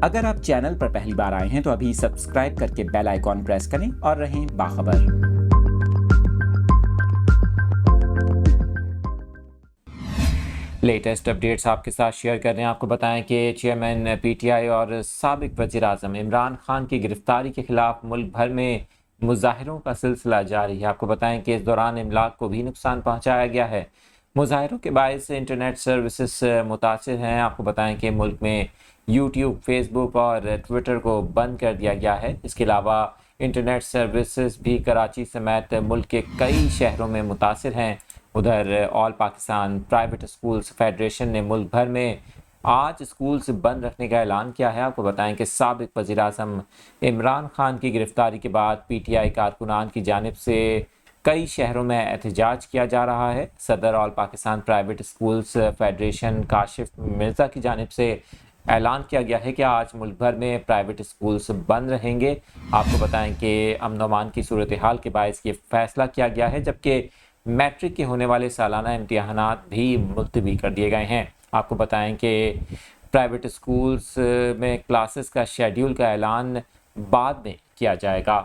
अगर आप चैनल पर पहली बार आए हैं तो अभी सब्सक्राइब करके बेल आइकॉन प्रेस करें और रहें बाखबर। लेटेस्ट अपडेट्स आपके साथ शेयर कर रहे हैं। आपको बताएं कि चेयरमैन पीटीआई और साबिक वज़ीर-ए-आज़म इमरान खान की गिरफ्तारी के खिलाफ मुल्क भर में मुजाहिरों का सिलसिला जारी है। आपको बताएं कि इस दौरान इमलाक को भी नुकसान पहुंचाया गया है। मुजाहिरों के बायस इंटरनेट सर्विसेज मुतासिर हैं। आपको बताएं कि मुल्क में यूट्यूब, फेसबुक और ट्विटर को बंद कर दिया गया है। इसके अलावा इंटरनेट सर्विसेज भी कराची समेत मुल्क के कई शहरों में मुतासिर हैं। उधर all Pakistan private schools federation ने मुल्क भर में आज स्कूल्स बंद रखने का ऐलान किया है। आपको बताएं कि साबिक वज़ीर-ए-आज़म इमरान खान की गिरफ्तारी के बाद पीटीआई कारकुनान की जानिब से कई शहरों में एहतजाज किया जा रहा है। सदर all Pakistan private schools federation Kashif Mirza की जानिब से ऐलान किया गया है कि आज मुल्क भर में प्राइवेट स्कूल्स बंद रहेंगे। आपको बताएं कि अमन अमान की सूरत हाल के बायस ये फैसला किया गया है, जबकि मैट्रिक के होने वाले सालाना इम्तिहानात भी मुलतवी कर दिए गए हैं। आपको बताएं कि प्राइवेट स्कूल्स में क्लासेस का शेड्यूल का ऐलान बाद में किया जाएगा।